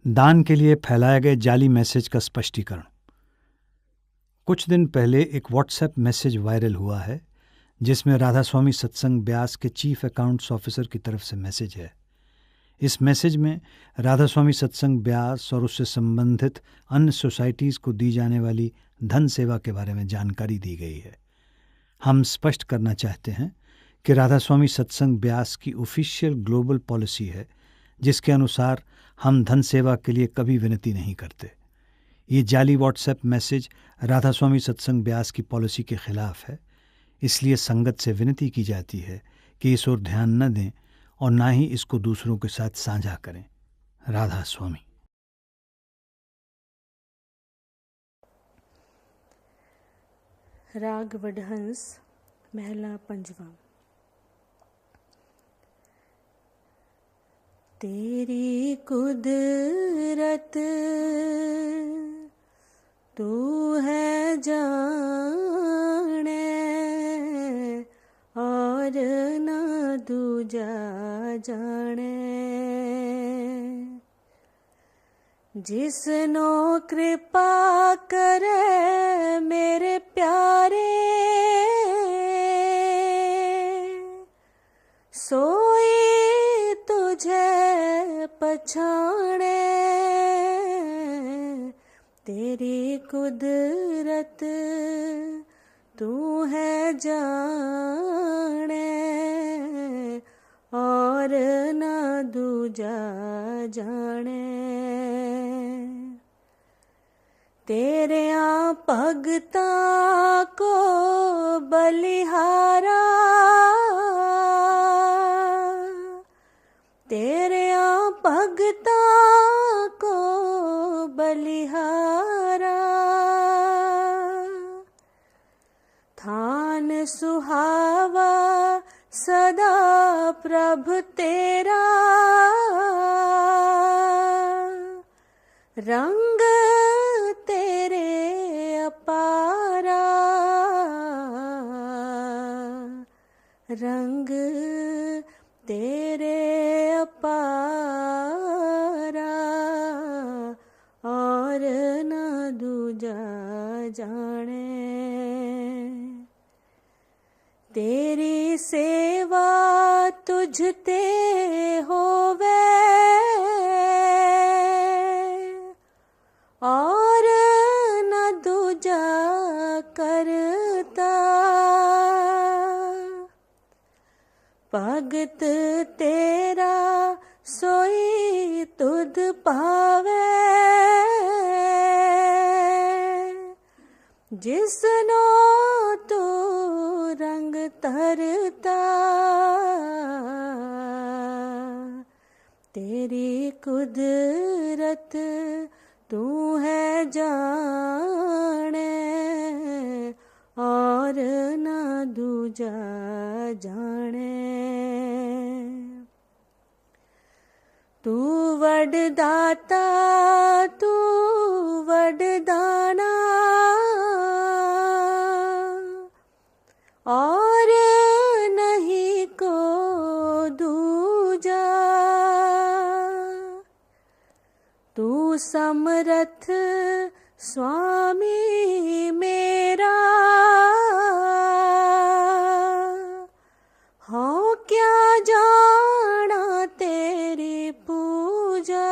दान के लिए फैलाए गए जाली मैसेज का स्पष्टीकरण। कुछ दिन पहले एक व्हाट्सएप मैसेज वायरल हुआ है जिसमें राधा स्वामी सत्संग ब्यास के चीफ अकाउंट्स ऑफिसर की तरफ से मैसेज है। इस मैसेज में राधा स्वामी सत्संग ब्यास और उससे संबंधित अन्य सोसाइटीज़ को दी जाने वाली धन सेवा के बारे में जानकारी दी गई है। हम स्पष्ट करना चाहते हैं कि राधा स्वामी सत्संग ब्यास की ऑफिशियल ग्लोबल पॉलिसी है जिसके अनुसार हम धन सेवा के लिए कभी विनती नहीं करते। ये जाली व्हाट्सएप मैसेज राधा स्वामी सत्संग ब्यास की पॉलिसी के खिलाफ है, इसलिए संगत से विनती की जाती है कि इस ओर ध्यान न दें और ना ही इसको दूसरों के साथ साझा करें। राधा स्वामी। राग वडहंस महला पंजवा। तेरी कुदरत तू है जाने और न दूजा जाने। जिसनो कृपा करे मेरे प्यारे सोई तुझे पछाणे। तेरी कुदरत तू है जाने और न दूजा जाने। तेरे भगता को बलिहारा तेरे भगता को बलिहारा। थान सुहावा सदा प्रभु तेरा रंग तेरे अपारा। रंग तेरे अपारा और न दूजा जाने। तेरी सेवा तुझते होवे और न दूजा करता। भगत तेरा सोई तुध पावे जिसनो तू रंग तरता। तेरी कुदरत तू है जाने और न दूजा जाने। तू वडदाता तू वडदाना और नहीं को दूजा। तू समरथ स्वामी मेरा हाँ क्या जाना तेरी पूजा।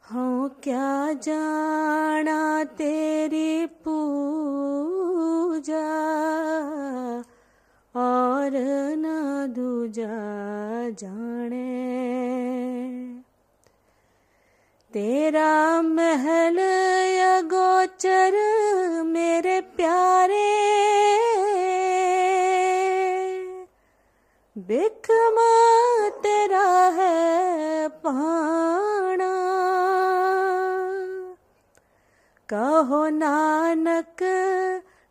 हाँ क्या जाना तेरी पूजा और न दूजा जाने। तेरा महल अगोचर मेरे प्यारे बिखम तेरा है पाना। कहो नानक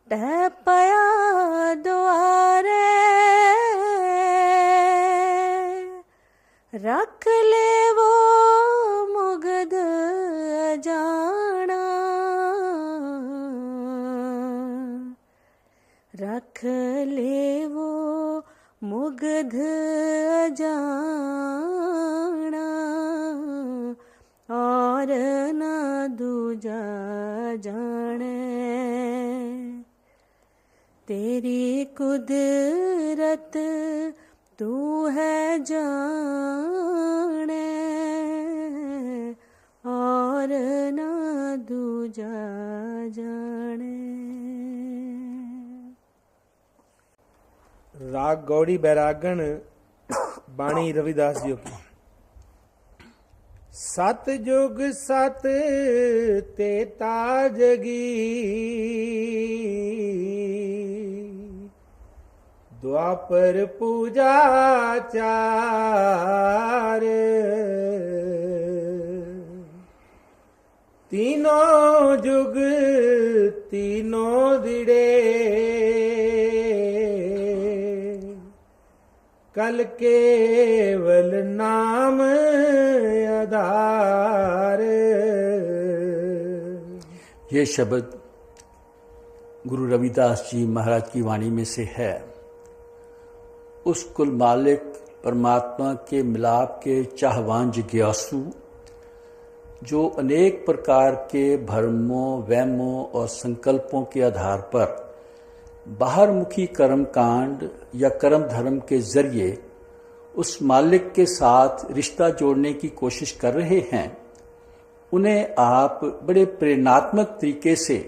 टह पया द्वारे रख ले वो मुगद जाना। रख ले वो मुगद मुगध अजाना और न दूजा जाने, तेरी कुदरत तू है जाने और न दूजा जाने। राग गौड़ी बैरागण बाणी रविदास जी की। सत जुग सत तेता जगी, द्वापर पूजा चार, तीनों जुग तीनों दिड़े, कल केवल नाम आधार। ये शब्द गुरु रविदास जी महाराज की वाणी में से है। उस कुल मालिक परमात्मा के मिलाप के चाहवान जिज्ञासु, जो अनेक प्रकार के भ्रमों, वहमों और संकल्पों के आधार पर बाहरमुखी कर्म कांड या कर्म धर्म के जरिए उस मालिक के साथ रिश्ता जोड़ने की कोशिश कर रहे हैं, उन्हें आप बड़े प्रेरणात्मक तरीके से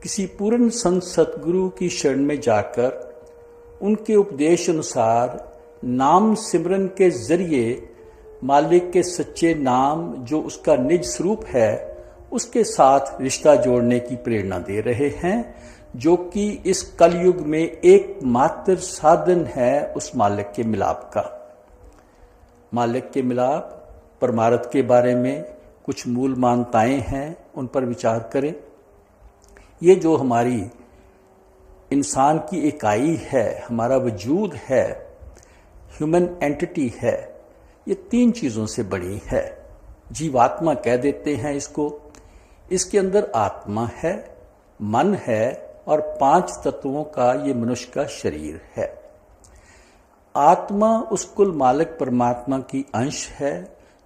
किसी पूर्ण संत सतगुरु की शरण में जाकर उनके उपदेश अनुसार नाम सिमरन के जरिए मालिक के सच्चे नाम जो उसका निज स्वरूप है उसके साथ रिश्ता जोड़ने की प्रेरणा दे रहे हैं, जो कि इस कलयुग में एकमात्र साधन है उस मालिक के मिलाप का। मालिक के मिलाप परमार्थ के बारे में कुछ मूल मान्यताएं हैं, उन पर विचार करें। ये जो हमारी इंसान की इकाई है, हमारा वजूद है, ह्यूमन एंटिटी है, ये तीन चीजों से बनी है। जीवात्मा कह देते हैं इसको। इसके अंदर आत्मा है, मन है और 5 तत्वों का ये मनुष्य का शरीर है। आत्मा उस कुल मालिक परमात्मा की अंश है,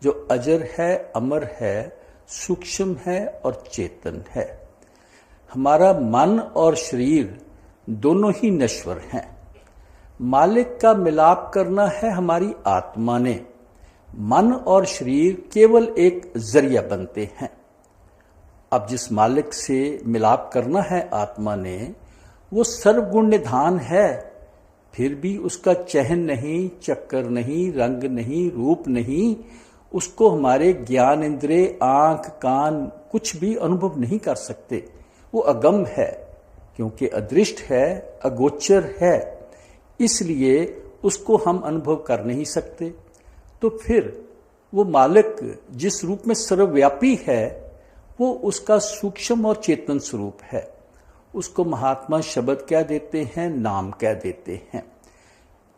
जो अजर है, अमर है, सूक्ष्म है और चेतन है। हमारा मन और शरीर दोनों ही नश्वर हैं। मालिक का मिलाप करना है हमारी आत्मा ने। मन और शरीर केवल एक जरिया बनते हैं। अब जिस मालिक से मिलाप करना है आत्मा ने, वो सर्वगुण निधान है, फिर भी उसका चहन नहीं, चक्कर नहीं, रंग नहीं, रूप नहीं, उसको हमारे ज्ञान इंद्रिय, आंख, कान कुछ भी अनुभव नहीं कर सकते। वो अगम है, क्योंकि अदृष्ट है, अगोचर है, इसलिए उसको हम अनुभव कर नहीं सकते। तो फिर वो मालिक जिस रूप में सर्वव्यापी है, वो उसका सूक्ष्म और चेतन स्वरूप है। उसको महात्मा शब्द कह देते हैं, नाम कह देते हैं।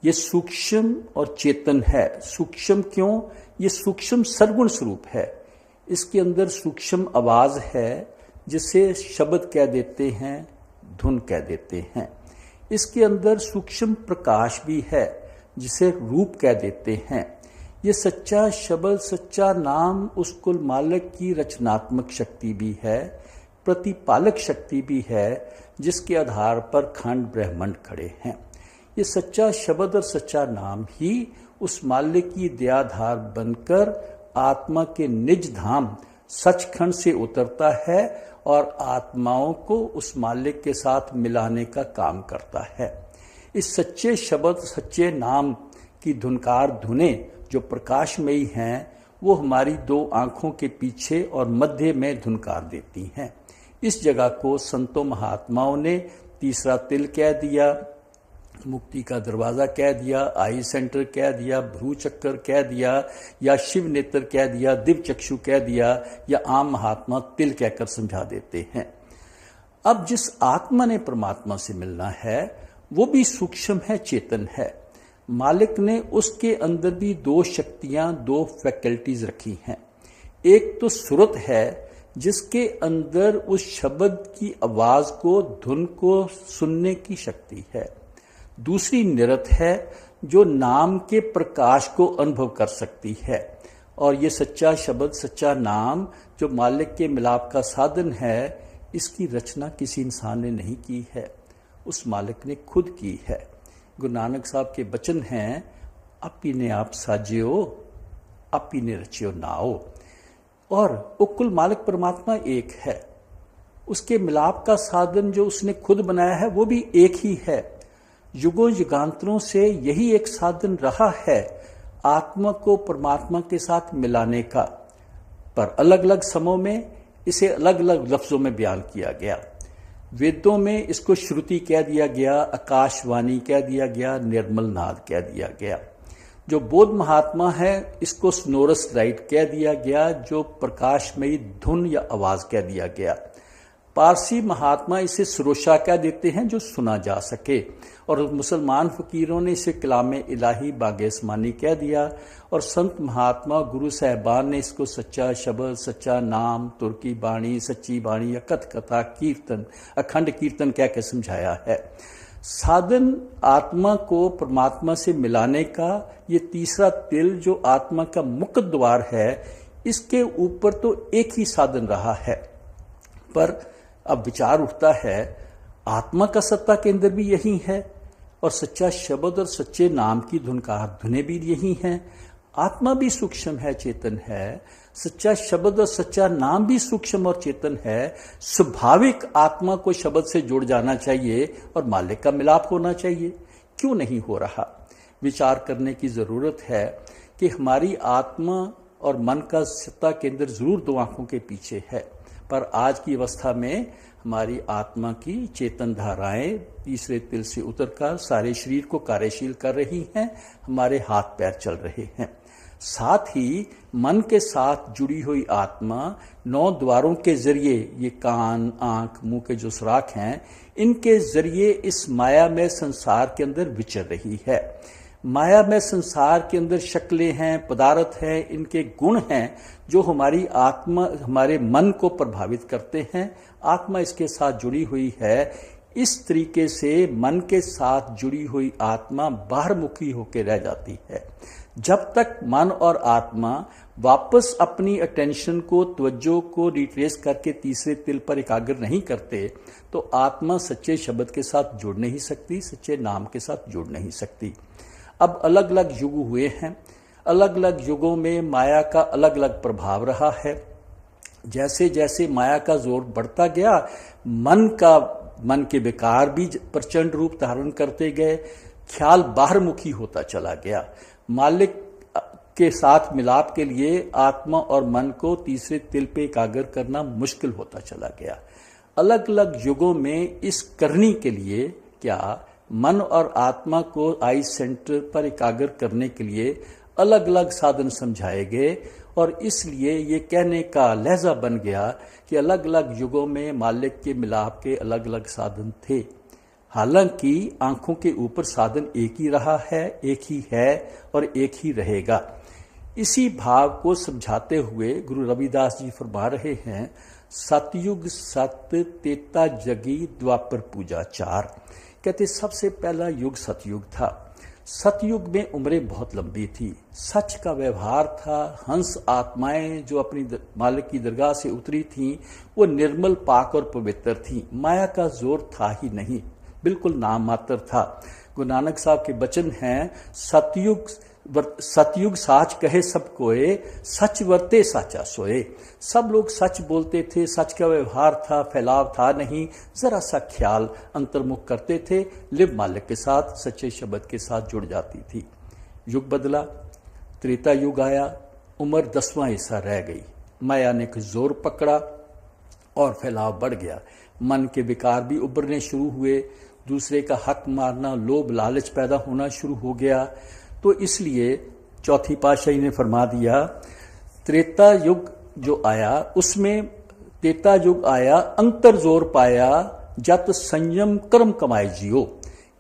ये सूक्ष्म और चेतन है। सूक्ष्म क्यों? ये सूक्ष्म सर्वगुण स्वरूप है। इसके अंदर सूक्ष्म आवाज है, जिसे शब्द कह देते हैं, धुन कह देते हैं। इसके अंदर सूक्ष्म प्रकाश भी है, जिसे रूप कह देते हैं। ये सच्चा शब्द, सच्चा नाम उस कुल मालिक की रचनात्मक शक्ति भी है, प्रतिपालक शक्ति भी है, जिसके आधार पर खंड ब्रह्मांड खड़े हैं। ये सच्चा शब्द और सच्चा नाम ही उस मालिक की दयाधार बनकर आत्मा के निज धाम सचखंड से उतरता है और आत्माओं को उस मालिक के साथ मिलाने का काम करता है। इस सच्चे शब्द, सच्चे नाम की धुनकार धुनें जो प्रकाशमयी हैं, वो हमारी 2 आंखों के पीछे और मध्य में धुनकार देती हैं। इस जगह को संतों महात्माओं ने तीसरा तिल कह दिया, मुक्ति का दरवाजा कह दिया, आई सेंटर कह दिया, भ्रू चक्कर कह दिया, या शिव नेत्र कह दिया, दिव्य चक्षु कह दिया, या आम महात्मा तिल कहकर समझा देते हैं। अब जिस आत्मा ने परमात्मा से मिलना है, वो भी सूक्ष्म है, चेतन है। मालिक ने उसके अंदर भी 2 शक्तियां, 2 फैकल्टीज रखी हैं। एक तो सुरत है, जिसके अंदर उस शब्द की आवाज को, धुन को सुनने की शक्ति है। दूसरी निरत है, जो नाम के प्रकाश को अनुभव कर सकती है। और ये सच्चा शब्द, सच्चा नाम जो मालिक के मिलाप का साधन है, इसकी रचना किसी इंसान ने नहीं की है, उस मालिक ने खुद की है। गुरु नानक साहब के वचन हैं, अपी ने आप साजियो, अपी ने रचियो नाओ। और वो कुल मालिक परमात्मा एक है, उसके मिलाप का साधन जो उसने खुद बनाया है वो भी एक ही है। युगों युगांतरों से यही एक साधन रहा है आत्मा को परमात्मा के साथ मिलाने का, पर अलग अलग समयों में इसे अलग अलग लफ्जों में बयान किया गया। वेदों में इसको श्रुति कह दिया गया, आकाशवाणी कह दिया गया, निर्मल नाद कह दिया गया। जो बौद्ध महात्मा है इसको स्नोरस लाइट कह दिया गया, जो प्रकाशमयी धुन या आवाज कह दिया गया। पारसी महात्मा इसे सरोशा कह देते हैं, जो सुना जा सके, और मुसलमान फकीरों ने इसे कलाम इलाही बागेस्मानी कह दिया, और संत महात्मा गुरु साहबान ने इसको सच्चा शब्द, सच्चा नाम, तुर्की बाणी, सच्ची बाणी, अकथ कथा, कीर्तन, अखंड कीर्तन कह के समझाया है। साधन आत्मा को परमात्मा से मिलाने का ये तीसरा तिल जो आत्मा का मुख्य द्वार है, इसके ऊपर तो एक ही साधन रहा है। पर अब विचार उठता है, आत्मा का सत्ता केंद्र भी यही है, और सच्चा शब्द और सच्चे नाम की धुनकार धुने भी यही हैं। आत्मा भी सूक्ष्म है, चेतन है, सच्चा शब्द और सच्चा नाम भी सूक्ष्म और चेतन है। स्वाभाविक आत्मा को शब्द से जुड़ जाना चाहिए और मालिक का मिलाप होना चाहिए, क्यों नहीं हो रहा? विचार करने की जरूरत है कि हमारी आत्मा और मन का सत्ता केंद्र जरूर दो आंखों के पीछे है, पर आज की अवस्था में हमारी आत्मा की चेतन धाराएं तीसरे तिल से उतरकर सारे शरीर को कार्यशील कर रही हैं, हमारे हाथ पैर चल रहे हैं। साथ ही मन के साथ जुड़ी हुई आत्मा 9 द्वारों के जरिए, ये कान, आंख, मुंह के जो सुराख हैं, इनके जरिए इस माया में संसार के अंदर विचर रही है। माया में संसार के अंदर शक्लें हैं, पदार्थ हैं, इनके गुण हैं जो हमारी आत्मा, हमारे मन को प्रभावित करते हैं। आत्मा इसके साथ जुड़ी हुई है। इस तरीके से मन के साथ जुड़ी हुई आत्मा बाहरमुखी होकर रह जाती है। जब तक मन और आत्मा वापस अपनी अटेंशन को, तवज्जो को रिट्रेस करके तीसरे तिल पर एकाग्र नहीं करते, तो आत्मा सच्चे शब्द के साथ जुड़ नहीं सकती, सच्चे नाम के साथ जुड़ नहीं सकती। अब अलग अलग युग हुए हैं, अलग अलग युगों में माया का अलग अलग प्रभाव रहा है। जैसे जैसे माया का जोर बढ़ता गया, मन के विकार भी प्रचंड रूप धारण करते गए, ख्याल बाहरमुखी होता चला गया। मालिक के साथ मिलाप के लिए आत्मा और मन को तीसरे तिल पे एकाग्र करना मुश्किल होता चला गया। अलग अलग युगों में इस करनी के लिए क्या मन और आत्मा को आई सेंटर पर एकाग्र करने के लिए अलग अलग साधन समझाए गए, और इसलिए ये कहने का लहजा बन गया कि अलग अलग युगों में मालिक के मिलाप के अलग अलग साधन थे। हालांकि आंखों के ऊपर साधन एक ही रहा है, एक ही है और एक ही रहेगा। इसी भाव को समझाते हुए गुरु रविदास जी फरमा रहे हैं, सतयुग सत तेता जगी द्वापर पूजा चार। कहते सबसे पहला युग सतयुग था। सतयुग में उम्रें बहुत लंबी थी, सच का व्यवहार था। हंस आत्माएं जो अपनी मालिक की दरगाह से उतरी थीं, वो निर्मल, पाक और पवित्र थीं। माया का जोर था ही नहीं, बिल्कुल नाम मात्र था। गुरु नानक साहब के वचन हैं, सतयुग साच कहे सब कोए, सच वर्ते साचा सोए। सब लोग सच बोलते थे, सच का व्यवहार था, फैलाव था नहीं, जरा सा ख्याल अंतर्मुख करते थे, लिव मालिक के साथ, सच्चे शब्द के साथ जुड़ जाती थी। युग बदला, त्रेता युग आया, उम्र 10वां हिस्सा रह गई। माया ने जोर पकड़ा और फैलाव बढ़ गया। मन के विकार भी उभरने शुरू हुए, दूसरे का हक मारना, लोभ लालच पैदा होना शुरू हो गया। तो इसलिए चौथी पातशाही ने फरमा दिया, त्रेता युग जो आया उसमें त्रेता युग आया, अंतर जोर पाया, जत संयम कर्म कमाए जियो।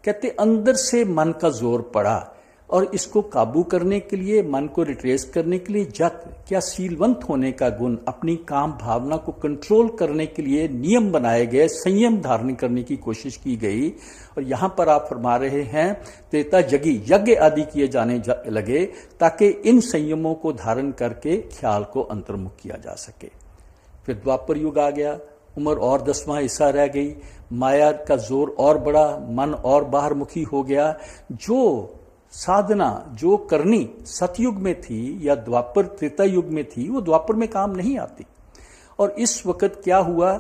कहते अंदर से मन का जोर पड़ा, और इसको काबू करने के लिए, मन को रिट्रेस करने के लिए जप, क्या शीलवंत होने का गुण, अपनी काम भावना को कंट्रोल करने के लिए नियम बनाए गए, संयम धारण करने की कोशिश की गई। और यहां पर आप फरमा रहे हैं त्रेता जगी, यज्ञ आदि किए जाने लगे ताकि इन संयमों को धारण करके ख्याल को अंतर्मुख किया जा सके। फिर द्वापर युग आ गया, उम्र और 10वां हिस्सा रह गई, माया का जोर और बढ़ा, मन और बाहरमुखी हो गया। जो साधना, जो करनी सतयुग में थी या द्वापर त्रेता युग में थी, वो द्वापर में काम नहीं आती। और इस वक्त क्या हुआ,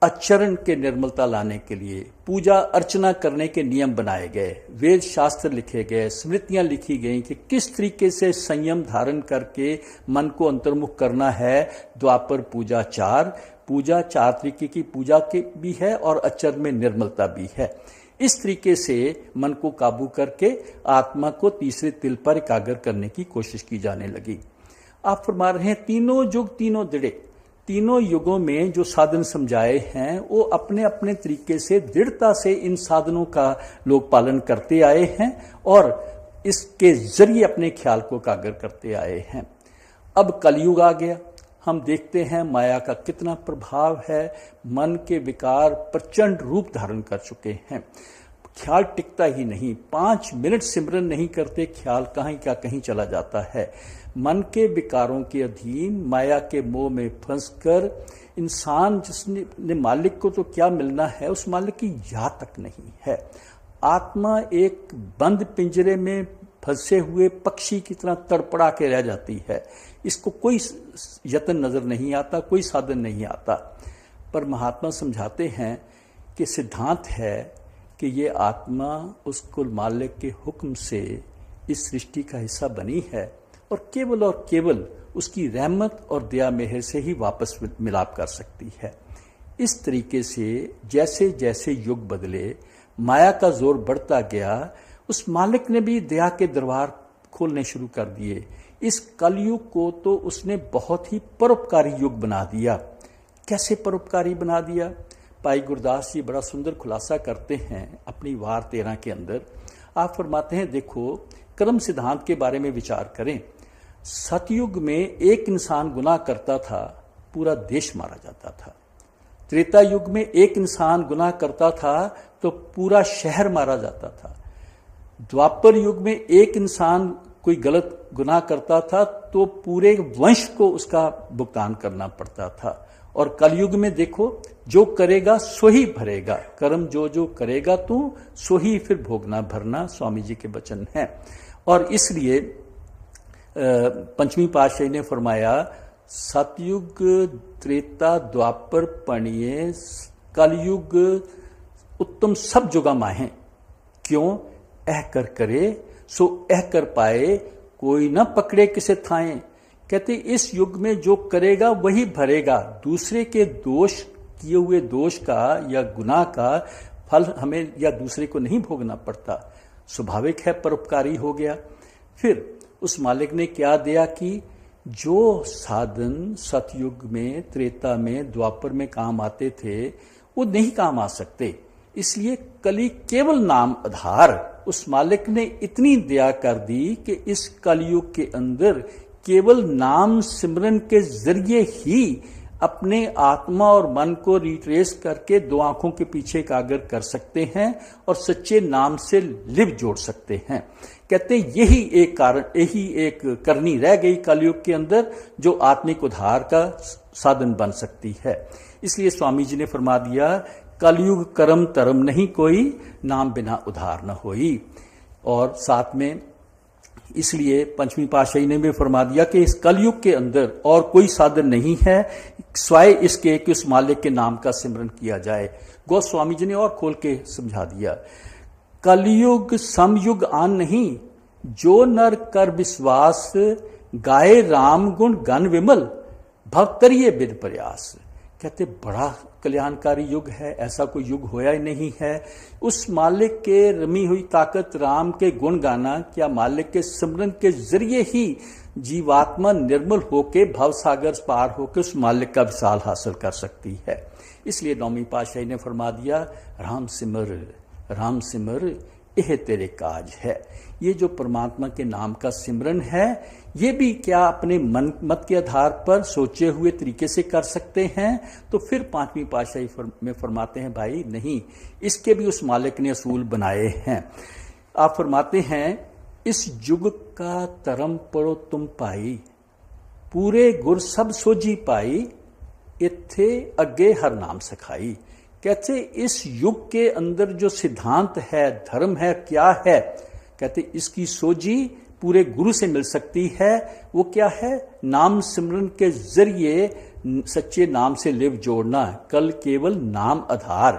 आचरण के निर्मलता लाने के लिए पूजा अर्चना करने के नियम बनाए गए, वेद शास्त्र लिखे गए, स्मृतियां लिखी गई कि किस तरीके से संयम धारण करके मन को अंतर्मुख करना है। द्वापर पूजा 4 तरीके की पूजा के भी है और आचरण में निर्मलता भी है। इस तरीके से मन को काबू करके आत्मा को तीसरे तिल पर एकाग्र करने की कोशिश की जाने लगी। आप फरमा रहे हैं तीनों युग तीनों दृढ़, तीनों युगों में जो साधन समझाए हैं वो अपने अपने तरीके से दृढ़ता से इन साधनों का लोग पालन करते आए हैं और इसके जरिए अपने ख्याल को एकाग्र करते आए हैं। अब कलयुग आ गया, हम देखते हैं माया का कितना प्रभाव है, मन के विकार प्रचंड रूप धारण कर चुके हैं। ख्याल टिकता ही नहीं, 5 मिनट सिमरन नहीं करते, ख्याल कहीं का कहीं चला जाता है। मन के विकारों के अधीन माया के मोह में फंसकर इंसान जिसने मालिक को तो क्या मिलना है, उस मालिक की याद तक नहीं है। आत्मा एक बंद पिंजरे में फंसे हुए पक्षी की तरह तड़पड़ा के रह जाती है। इसको कोई यत्न नजर नहीं आता, कोई साधन नहीं आता। पर महात्मा समझाते हैं कि सिद्धांत है कि ये आत्मा उस कुल मालिक के हुक्म से इस सृष्टि का हिस्सा बनी है और केवल उसकी रहमत और दया मेहर से ही वापस मिलाप कर सकती है। इस तरीके से जैसे जैसे युग बदले, माया का जोर बढ़ता गया, उस मालिक ने भी दया के दरबार खोलने शुरू कर दिए। इस कलयुग को तो उसने बहुत ही परोपकारी युग बना दिया। कैसे परोपकारी बना दिया? भाई गुरदास जी बड़ा सुंदर खुलासा करते हैं अपनी वार 13 के अंदर। आप फरमाते हैं, देखो कर्म सिद्धांत के बारे में विचार करें। सतयुग में एक इंसान गुनाह करता था, पूरा देश मारा जाता था। त्रेता युग में एक इंसान गुनाह करता था तो पूरा शहर मारा जाता था। द्वापर युग में एक इंसान कोई गलत गुनाह करता था तो पूरे वंश को उसका भुगतान करना पड़ता था। और कलयुग में देखो, जो करेगा सो ही भरेगा, कर्म जो जो करेगा तू सो ही फिर भोगना भरना, स्वामी जी के वचन हैं। और इसलिए पंचमी पातशाही ने फरमाया, सतयुग त्रेता द्वापर पणिये, कलयुग उत्तम सब जुगा माहें। क्यों? एह कर करे सो एह कर पाए, कोई न पकड़े किसे थाएं। कहते इस युग में जो करेगा वही भरेगा। दूसरे के दोष, किए हुए दोष का या गुनाह का फल हमें या दूसरे को नहीं भोगना पड़ता। स्वाभाविक है, परोपकारी हो गया। फिर उस मालिक ने क्या दिया कि जो साधन सतयुग में, त्रेता में, द्वापर में काम आते थे वो नहीं काम आ सकते। इसलिए कली केवल नाम आधार, उस मालिक ने इतनी दया कर दी कि इस कलयुग के अंदर केवल नाम सिमरन के जरिए ही अपने आत्मा और मन को रिट्रेस करके दो आंखों के पीछे एकाग्र कर सकते हैं और सच्चे नाम से लिव जोड़ सकते हैं। कहते यही एक कारण, यही एक करनी रह गई कलयुग के अंदर जो आत्मिक उद्धार का साधन बन सकती है। इसलिए स्वामी जी ने फरमा दिया, कलयुग कर्म धर्म नहीं कोई, नाम बिना उद्धार न होई। और साथ में इसलिए पंचमी पातशाही ने भी फरमा दिया कि इस कलयुग के अंदर और कोई साधन नहीं है स्वाय इसके कि उस मालिक के नाम का सिमरन किया जाए। गोस्वामी जी ने और खोल के समझा दिया, कलयुग समयुग आन नहीं, जो नर कर विश्वास, गाये राम गुण गण विमल, भव करिए विद प्रयास। कहते बड़ा कल्याणकारी युग है, ऐसा कोई युग होया ही नहीं है। उस मालिक के रमी हुई ताकत राम के गुण गाना, क्या मालिक के सिमरन के जरिए ही जीवात्मा निर्मल होके भव सागर पार होकर उस मालिक का विशाल हासिल कर सकती है। इसलिए नौवीं पातशाही ने फरमा दिया, राम सिमर यह तेरे काज है। ये जो परमात्मा के नाम का सिमरन है, ये भी क्या अपने मन मत के आधार पर सोचे हुए तरीके से कर सकते हैं? तो फिर पांचवी पातशाही में फरमाते हैं भाई नहीं, इसके भी उस मालिक ने असूल बनाए हैं। आप फरमाते हैं इस युग का तरम पड़ो तुम पाई, पूरे गुर सब सोझी पाई, इत्थे अगे हर नाम सखाई। कहते इस युग के अंदर जो सिद्धांत है, धर्म है, क्या है? कहते इसकी सोझी पूरे गुरु से मिल सकती है। वो क्या है? नाम सिमरन के जरिए सच्चे नाम से लिव जोड़ना, कल केवल नाम आधार।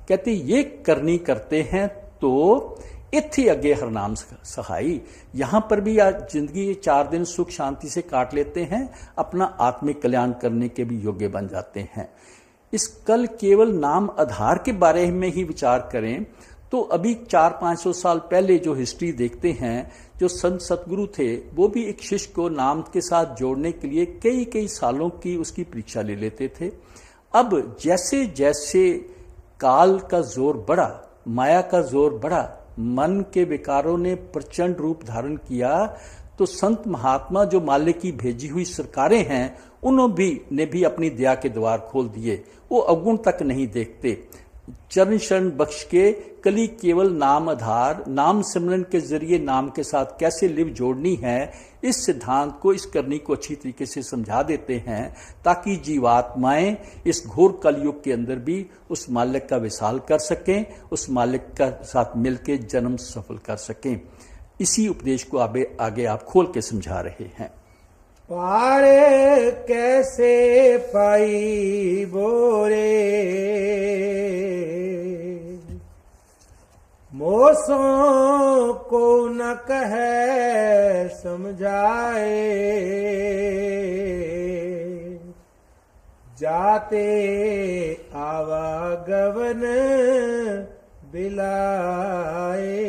कहते ये करनी करते हैं तो इत्थे अगे हर नाम सहाई। यहां पर भी आज जिंदगी 4 दिन सुख शांति से काट लेते हैं, अपना आत्मिक कल्याण करने के भी योग्य बन जाते हैं। इस कल केवल नाम आधार के बारे में ही विचार करें तो अभी 400-500 साल पहले जो हिस्ट्री देखते हैं, जो संत सतगुरु थे वो भी एक शिष्य को नाम के साथ जोड़ने के लिए कई कई सालों की उसकी परीक्षा ले लेते थे। अब जैसे जैसे काल का जोर बढ़ा, माया का जोर बढ़ा, मन के विकारों ने प्रचंड रूप धारण किया, तो संत महात्मा जो मालिक की भेजी हुई सरकारें हैं उन्होंने भी अपनी दया के द्वार खोल दिए। वो अवगुण तक नहीं देखते। चरण शरण बख्श के कली केवल नाम आधार, नाम सिमरन के जरिए नाम के साथ कैसे लिव जोड़नी है, इस सिद्धांत को, इस करनी को अच्छी तरीके से समझा देते हैं ताकि जीवात्माएं इस घोर कलयुग के अंदर भी उस मालिक का विशाल कर सकें, उस मालिक का साथ मिलकर जन्म सफल कर सकें। इसी उपदेश को आगे आप खोल के समझा रहे हैं। पार कैसे पाई बोरे, मोसों को न कहे समझाए, जाते आवागवन बिलाए।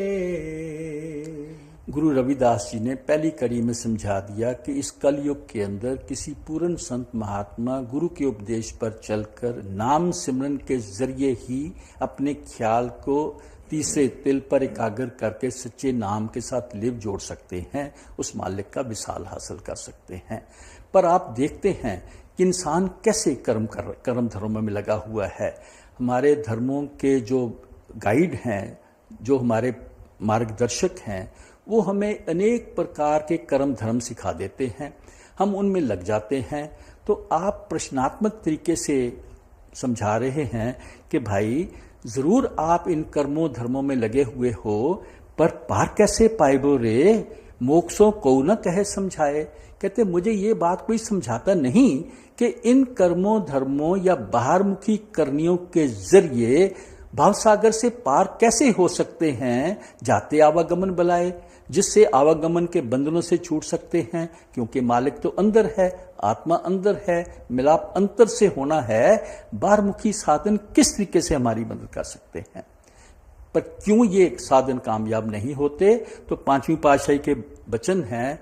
गुरु रविदास जी ने पहली कड़ी में समझा दिया कि इस कलयुग के अंदर किसी पूर्ण संत महात्मा गुरु के उपदेश पर चलकर नाम सिमरन के जरिए ही अपने ख्याल को तीसरे तिल पर एकाग्र करके सच्चे नाम के साथ लिव जोड़ सकते हैं, उस मालिक का विशाल हासिल कर सकते हैं। पर आप देखते हैं कि इंसान कैसे कर्म धर्मों में लगा हुआ है। हमारे धर्मों के जो गाइड हैं, जो हमारे मार्गदर्शक हैं, वो हमें अनेक प्रकार के कर्म धर्म सिखा देते हैं, हम उनमें लग जाते हैं। तो आप प्रश्नात्मक तरीके से समझा रहे हैं कि भाई जरूर आप इन कर्मों धर्मों में लगे हुए हो, पर पार कैसे पाएबो रे, मोक्षों को न कहे समझाए। कहते मुझे ये बात कोई समझाता नहीं कि इन कर्मों धर्मों या बाहरमुखी करनियों के जरिए भावसागर से पार कैसे हो सकते हैं, जाते आवागमन बुलाए, जिससे आवागमन के बंधनों से छूट सकते हैं। क्योंकि मालिक तो अंदर है, आत्मा अंदर है, मिलाप अंतर से होना है। बाहरमुखी साधन किस तरीके से हमारी मदद कर सकते हैं, पर क्यों ये साधन कामयाब नहीं होते? तो पांचवी पातशाही के वचन हैं,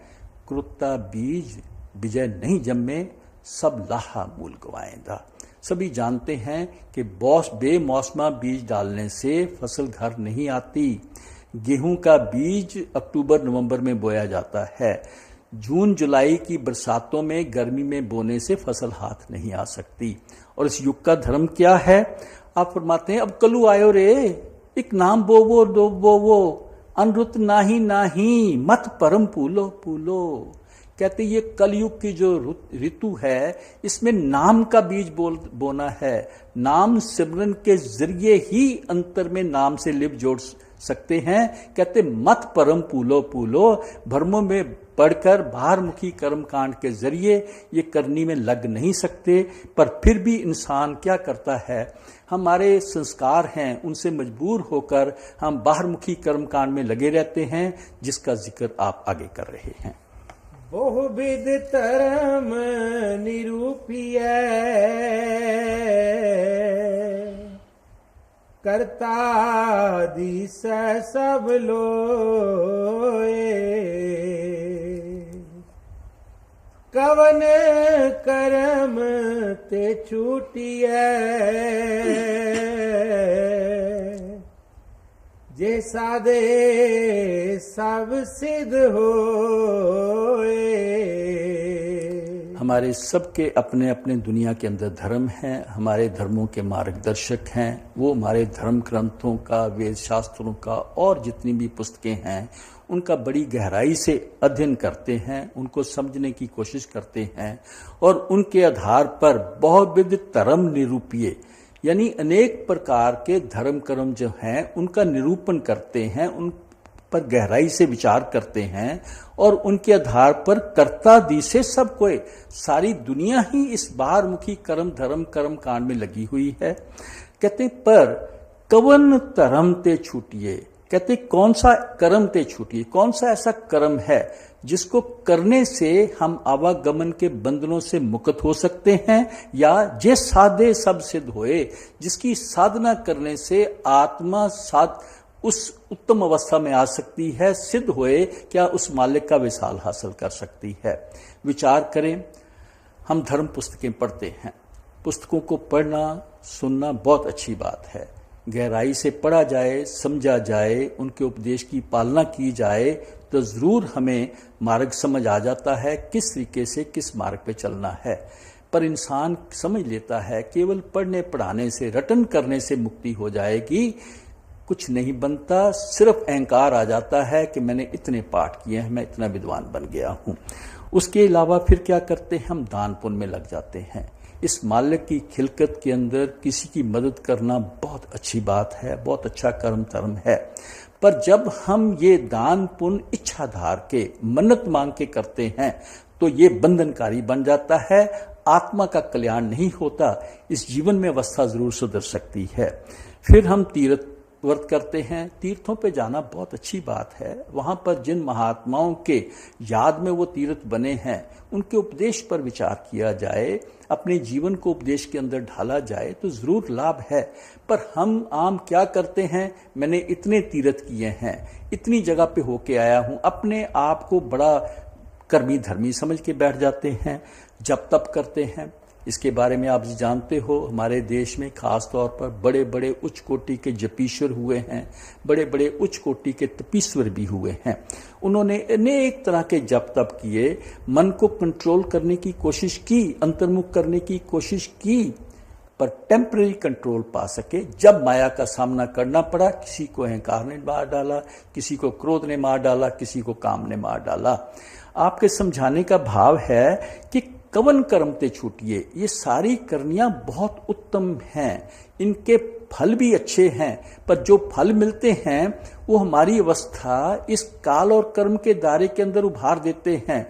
क्रुता बीज विजय नहीं जम्मे, सब लाहा मूल गवाएंदा। सभी जानते हैं कि बेमौसमा बीज डालने से फसल घर नहीं आती। गेहूं का बीज अक्टूबर नवंबर में बोया जाता है। जून जुलाई की बरसातों में, गर्मी में बोने से फसल हाथ नहीं आ सकती। और इस युग का धर्म क्या है? आप फरमाते हैं अब कलू आयो रे, एक नाम बोवो दो बोवो, अनरुत नाही नाही, मत परम पूलो पूलो। कहते ये कलयुग की जो ऋतु है, इसमें नाम का बीज बोना है। नाम सिमरन के जरिए ही अंतर में नाम से लिव जोड़ सकते हैं। कहते मत परम पूलो पूलो, भ्रमों में पढ़कर बाहरमुखी कर्म कांड के जरिए ये करनी में लग नहीं सकते। पर फिर भी इंसान क्या करता है, हमारे संस्कार हैं, उनसे मजबूर होकर हम बाहरमुखी कर्म कांड में लगे रहते हैं, जिसका जिक्र आप आगे कर रहे हैं। बहुविध धर्म निरूपिय, करता दिस सब लोए, कवन कर्म ते छूटिय, जे साधे सब सिद्ध होए। हमारे सबके अपने अपने दुनिया के अंदर धर्म हैं, हमारे धर्मों के मार्गदर्शक हैं। वो हमारे धर्म ग्रंथों का, वेद शास्त्रों का और जितनी भी पुस्तकें हैं उनका बड़ी गहराई से अध्ययन करते हैं, उनको समझने की कोशिश करते हैं और उनके आधार पर बहुविध धर्म निरूपीय यानी अनेक प्रकार के धर्म कर्म जो हैं उनका निरूपण करते हैं, उन पर गहराई से विचार करते हैं और उनके आधार पर कर्ता दी से सब कोई सारी दुनिया ही इस बाहरमुखी कर्म धर्म कर्म कांड में लगी हुई है। कहते पर कवन धर्म ते छूटिए, कहते कौन सा कर्म ते छूटिए, कौन सा ऐसा कर्म है जिसको करने से हम आवागमन के बंधनों से मुक्त हो सकते हैं, या जे साधे सब सिद्ध होए, जिसकी साधना करने से आत्मा उस उत्तम अवस्था में आ सकती है, सिद्ध होए, क्या उस मालिक का विशाल हासिल कर सकती है। विचार करें, हम धर्म पुस्तकें पढ़ते हैं, पुस्तकों को पढ़ना सुनना बहुत अच्छी बात है, गहराई से पढ़ा जाए, समझा जाए, उनके उपदेश की पालना की जाए तो जरूर हमें मार्ग समझ आ जाता है किस तरीके से किस मार्ग पे चलना है। पर इंसान समझ लेता है केवल पढ़ने पढ़ाने से, रटन करने से मुक्ति हो जाएगी, कुछ नहीं बनता, सिर्फ अहंकार आ जाता है कि मैंने इतने पाठ किए हैं, मैं इतना विद्वान बन गया हूं। उसके अलावा फिर क्या करते हैं, हम दान पुण्य में लग जाते हैं। इस मालिक की खिलकत के अंदर किसी की मदद करना बहुत अच्छी बात है, बहुत अच्छा कर्म धर्म है। पर जब हम ये दान पुण्य इच्छाधार के मन्नत मांग के करते हैं तो ये बंधनकारी बन जाता है, आत्मा का कल्याण नहीं होता। इस जीवन में अवस्था जरूर सुधर सकती है। फिर हम तीर्थ व्रत करते हैं, तीर्थों पे जाना बहुत अच्छी बात है। वहां पर जिन महात्माओं के याद में वो तीर्थ बने हैं उनके उपदेश पर विचार किया जाए, अपने जीवन को उपदेश के अंदर ढाला जाए तो जरूर लाभ है। पर हम आम क्या करते हैं, मैंने इतने तीर्थ किए हैं, इतनी जगह पे होके आया हूं, अपने आप को बड़ा कर्मी धर्मी समझ के बैठ जाते हैं, जप तप करते हैं। इसके बारे में आप जानते हो, हमारे देश में खास तौर पर बड़े बड़े उच्च कोटि के जपीश्वर हुए हैं, बड़े बड़े उच्च कोटि के तपीश्वर भी हुए हैं। उन्होंने अनेक तरह के जप तप किए, मन को कंट्रोल करने की कोशिश की, अंतर्मुख करने की कोशिश की, पर टेम्पररी कंट्रोल पा सके। जब माया का सामना करना पड़ा, किसी को अहंकार ने मार डाला, किसी को क्रोध ने मार डाला, किसी को काम ने मार डाला। आपके समझाने का भाव है कि कवन कर्म ते छूटिए, ये सारी करनियां बहुत उत्तम हैं, इनके फल भी अच्छे हैं, पर जो फल मिलते हैं वो हमारी अवस्था इस काल और कर्म के दायरे के अंदर उभार देते हैं,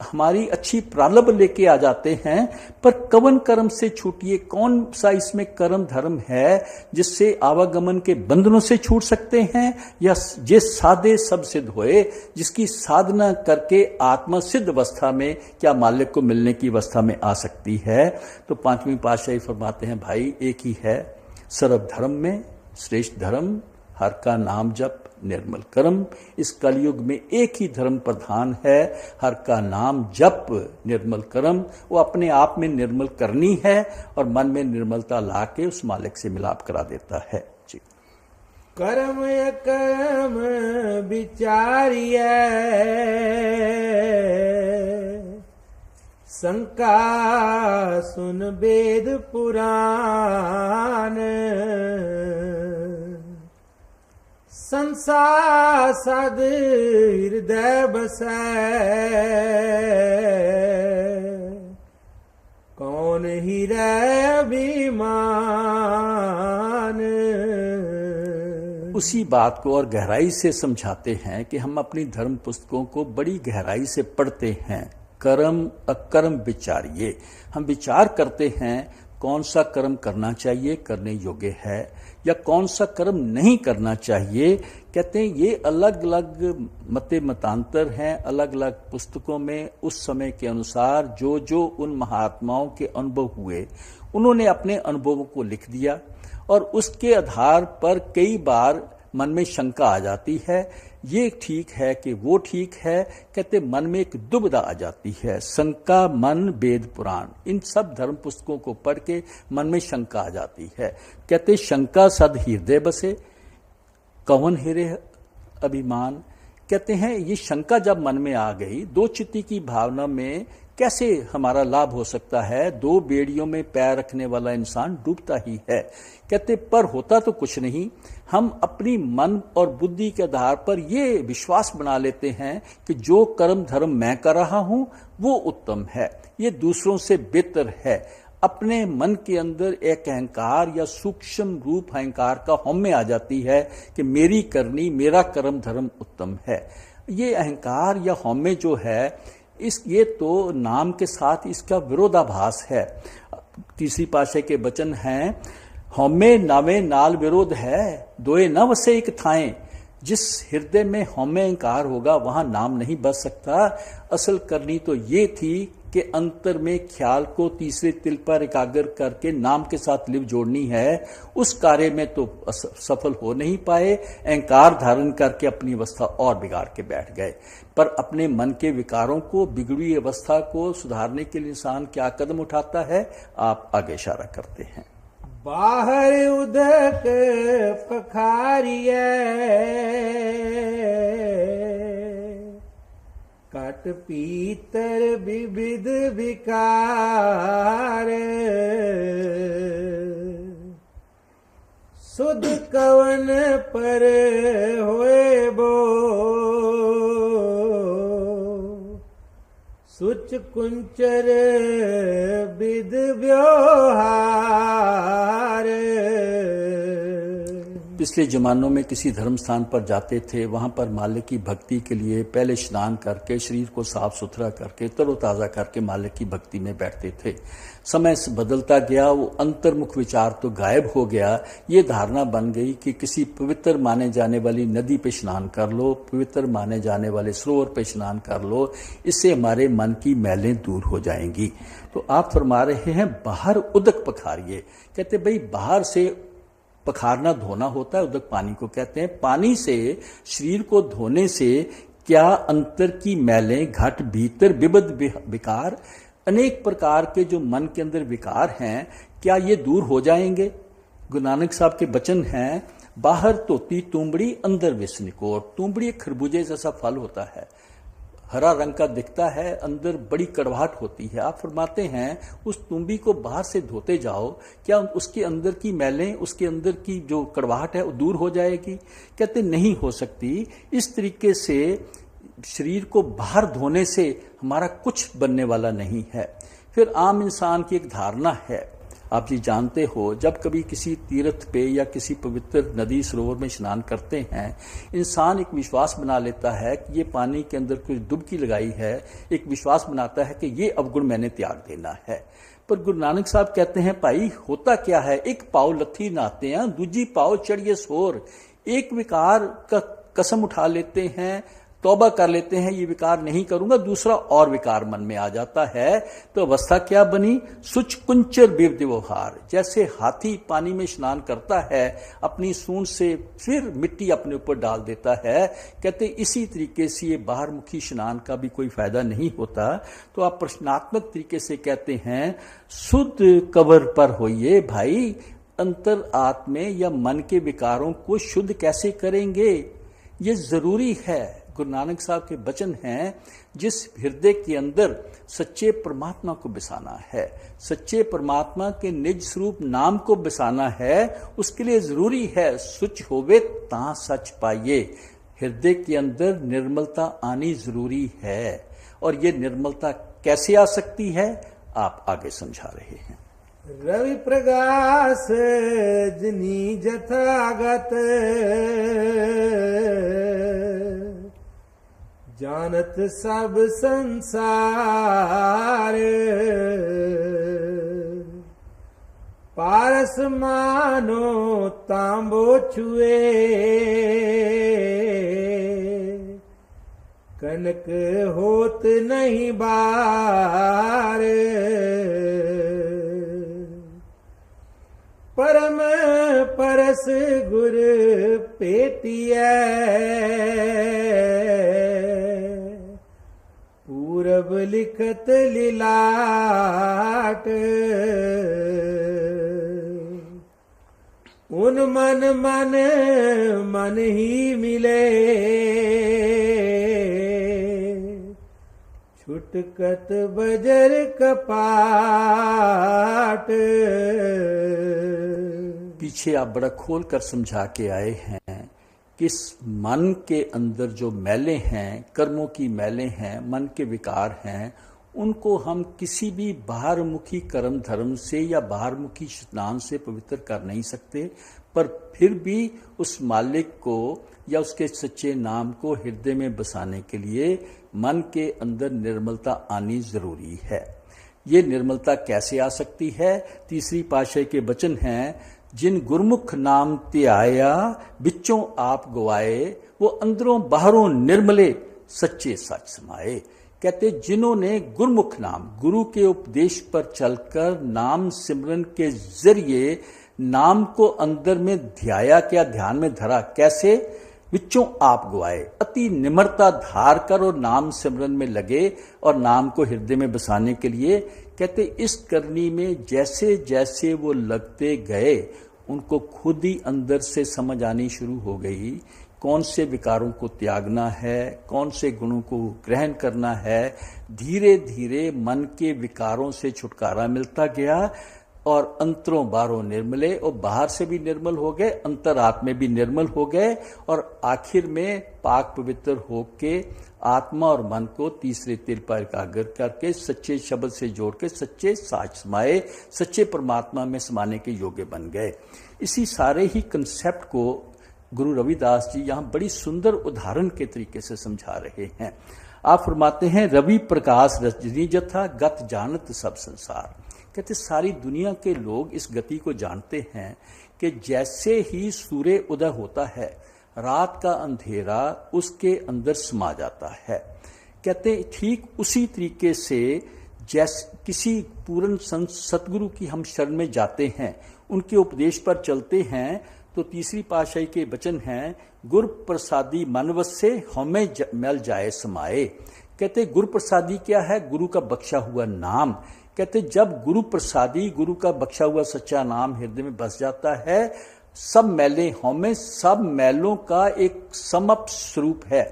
हमारी अच्छी प्रारब्ध लेके आ जाते हैं। पर कवन कर्म से छूटिए, कौन सा इसमें कर्म धर्म है जिससे आवागमन के बंधनों से छूट सकते हैं, या जे साधे सब सिद्ध होए, जिसकी साधना करके आत्मा सिद्ध अवस्था में क्या मालिक को मिलने की अवस्था में आ सकती है। तो पांचवी पातशाही फरमाते हैं, भाई एक ही है, सर्व धर्म में श्रेष्ठ धर्म हर का नाम जप निर्मल कर्म। इस कलयुग में एक ही धर्म प्रधान है, हर का नाम जप निर्मल कर्म। वो अपने आप में निर्मल करनी है और मन में निर्मलता लाके उस मालिक से मिलाप करा देता है। जी। कर्म कर्म विचारिए शंका सुन वेद पुराण, संसार सद हृदय बसै कौन हीरै अभिमान। उसी बात को और गहराई से समझाते हैं कि हम अपनी धर्म पुस्तकों को बड़ी गहराई से पढ़ते हैं। कर्म अकर्म विचारिए, हम विचार करते हैं कौन सा कर्म करना चाहिए, करने योग्य है, या कौन सा कर्म नहीं करना चाहिए। कहते हैं ये अलग अलग मते मतांतर हैं, अलग अलग पुस्तकों में उस समय के अनुसार जो जो उन महात्माओं के अनुभव हुए उन्होंने अपने अनुभवों को लिख दिया, और उसके आधार पर कई बार मन में शंका आ जाती है, ये ठीक है कि वो ठीक है। कहते मन में एक दुविधा आ जाती है, शंका मन वेद पुराण, इन सब धर्म पुस्तकों को पढ़ के मन में शंका आ जाती है। कहते शंका सद हृदय बसे, कवन हेरे अभिमान। कहते हैं ये शंका जब मन में आ गई, दो चित्ती की भावना में कैसे हमारा लाभ हो सकता है, दो बेड़ियों में पैर रखने वाला इंसान डूबता ही है। कहते पर होता तो कुछ नहीं, हम अपनी मन और बुद्धि के आधार पर ये विश्वास बना लेते हैं कि जो कर्म धर्म मैं कर रहा हूं वो उत्तम है, ये दूसरों से बेहतर है। अपने मन के अंदर एक अहंकार या सूक्ष्म रूप अहंकार का हौमे आ जाती है कि मेरी करनी, मेरा कर्म धर्म उत्तम है। ये अहंकार या हौमे जो है ये तो नाम के साथ इसका विरोधाभास है। तीसरी पातशाही के वचन हैं, हौमे नावे नाल विरोध है, दोए न वसे एक थाएं। जिस हृदय में हौमे अहंकार होगा वहां नाम नहीं बच सकता। असल करनी तो ये थी कि अंतर में ख्याल को तीसरे तिल पर एकाग्र करके नाम के साथ लिव जोड़नी है। उस कार्य में तो सफल हो नहीं पाए, अहंकार धारण करके अपनी अवस्था और बिगाड़ के बैठ गए। पर अपने मन के विकारों को, बिगड़ी अवस्था को सुधारने के लिए इंसान क्या कदम उठाता है, आप आगे इशारा करते हैं। बाहर उदक पखारिए, कट पीतर विविध विकार। सुध कवन पर होए बो, सुच कुंचर विद व्यवहार। पिछले जमानों में किसी धर्म स्थान पर जाते थे, वहां पर मालिक की भक्ति के लिए पहले स्नान करके शरीर को साफ सुथरा करके तरोताजा करके मालिक की भक्ति में बैठते थे। समय से बदलता गया, वो अंतर्मुख विचार तो गायब हो गया। ये धारणा बन गई कि किसी पवित्र माने जाने वाली नदी पे स्नान कर लो, पवित्र माने जाने वाले सरोवर पे स्नान कर लो, इससे हमारे मन की मैलें दूर हो जाएंगी। तो आप फरमा रहे हैं बाहर उदक पखारिए। कहते भाई बाहर से पखारना धोना होता है, उदक पानी को कहते हैं। पानी से शरीर को धोने से क्या अंतर की मैलें, घट भीतर विबद विकार, अनेक प्रकार के जो मन के अंदर विकार हैं, क्या ये दूर हो जाएंगे? गुरु नानक साहब के वचन हैं, बाहर तोती तुंबड़ी अंदर विस्निकोर। तुंबड़ी एक खरबूजे जैसा फल होता है, हरा रंग का दिखता है, अंदर बड़ी कड़वाहट होती है। आप फरमाते हैं उस तुम्बी को बाहर से धोते जाओ, क्या उसके अंदर की मैलें, उसके अंदर की जो कड़वाहट है वो दूर हो जाएगी? कहते नहीं हो सकती। इस तरीके से शरीर को बाहर धोने से हमारा कुछ बनने वाला नहीं है। फिर आम इंसान की एक धारणा है, आप जी जानते हो, जब कभी किसी तीर्थ पे या किसी पवित्र नदी सरोवर में स्नान करते हैं, इंसान एक विश्वास बना लेता है कि ये पानी के अंदर कुछ डुबकी लगाई है, एक विश्वास बनाता है कि ये अवगुण मैंने त्याग देना है। पर गुरु नानक साहब कहते हैं भाई होता क्या है, एक पाव लथी नहाते हैं, दूजी पाव चढ़िए सोर। एक विकार का कसम उठा लेते हैं, तौबा कर लेते हैं ये विकार नहीं करूंगा, दूसरा और विकार मन में आ जाता है। तो अवस्था क्या बनी? सुच कुंचर बिरद व्यवहार। जैसे हाथी पानी में स्नान करता है, अपनी सूंड से फिर मिट्टी अपने ऊपर डाल देता है, कहते इसी तरीके से ये बाहरमुखी स्नान का भी कोई फायदा नहीं होता। तो आप प्रश्नात्मक तरीके से कहते हैं शुद्ध कवर पर होइए भाई, अंतर आत्मे या मन के विकारों को शुद्ध कैसे करेंगे, ये जरूरी है। गुरु नानक साहब के वचन हैं, जिस हृदय के अंदर सच्चे परमात्मा को बसाना है, सच्चे परमात्मा के निज स्वरूप नाम को बसाना है, उसके लिए जरूरी है सुच होवे ता सच पाइए। हृदय के अंदर निर्मलता आनी जरूरी है। और ये निर्मलता कैसे आ सकती है, आप आगे समझा रहे हैं। रवि प्रकाश जिनी जथागत, जानत सब संसार। पारस मानो तांबो छुए, कनक होत नहीं बार। परम परस गुर पेटिया, पूरब लिखत लीलाट। उन मन मन मन ही मिले, छुटकत बजर कपाट। पीछे आप बड़ा खोल कर समझा के आए हैं कि इस मन के अंदर जो मैले हैं, कर्मों की मैले हैं, मन के विकार हैं, उनको हम किसी भी बाहरमुखी कर्म धर्म से या बाहरमुखी स्नान से पवित्र कर नहीं सकते, पर फिर भी उस मालिक को या उसके सच्चे नाम को हृदय में बसाने के लिए मन के अंदर निर्मलता आनी जरूरी है। ये निर्मलता कैसे आ सकती है? तीसरी पातशाही के वचन हैं, जिन गुरमुख नाम त्याया बिच्चों आप गवाए, वो अंदरों बाहरों निर्मले सच्चे सच समाए। कहते जिन्होंने गुरमुख नाम, गुरु के उपदेश पर चलकर नाम सिमरन के जरिए नाम को अंदर में ध्याया, क्या ध्यान में धरा, कैसे? बिच्चों आप गवाए, अति निम्रता धार कर और नाम सिमरन में लगे और नाम को हृदय में बसाने के लिए। कहते इस करनी में जैसे जैसे वो लगते गए, उनको खुद ही अंदर से समझ आनी शुरू हो गई कौन से विकारों को त्यागना है, कौन से गुणों को ग्रहण करना है। धीरे धीरे मन के विकारों से छुटकारा मिलता गया और अंतरों बाहरों निर्मले, और बाहर से भी निर्मल हो गए, अंतरात्मे भी निर्मल हो गए, और आखिर में पाक पवित्र होके आत्मा और मन को तीसरे तीर पर एकाग्र करके सच्चे शब्द से जोड़ के सच्चे साच समाए, सच्चे परमात्मा में समाने के योग्य बन गए। इसी सारे ही कंसेप्ट को गुरु रविदास जी यहाँ बड़ी सुंदर उदाहरण के तरीके से समझा रहे हैं। आप फरमाते हैं, रवि प्रकाश रजनी जथा गत जानत सब संसार। कहते सारी दुनिया के लोग इस गति को जानते हैं कि जैसे ही सूर्य उदय होता है, रात का अंधेरा उसके अंदर समा जाता है। कहते ठीक उसी तरीके से जैसे किसी पूर्ण संत सतगुरु की हम शरण में जाते हैं, उनके उपदेश पर चलते हैं, तो तीसरी पातशाही के वचन हैं, गुर प्रसादी मन वसे हमें मैल जाए समाए। कहते गुरु प्रसादी क्या है? गुरु का बख्शा हुआ नाम। कहते जब गुरु प्रसादी, गुरु का बख्शा हुआ सच्चा नाम हृदय में बस जाता है, सब मैले हमें, सब मैलों का एक समप स्वरूप है।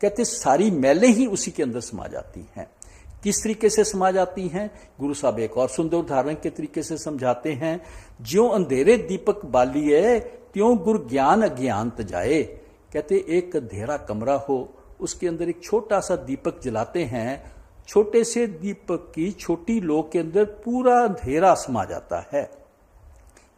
कहते सारी मैले ही उसी के अंदर समा जाती हैं। किस तरीके से समा जाती हैं? गुरु साहब एक और सुंदर उदाहरण के तरीके से समझाते हैं, ज्यों अंधेरे दीपक बालिए त्यों गुर ज्ञान अज्ञान तजाए। कहते एक अंधेरा कमरा हो, उसके अंदर एक छोटा सा दीपक जलाते हैं, छोटे से दीपक की छोटी लो के अंदर पूरा अंधेरा समा जाता है।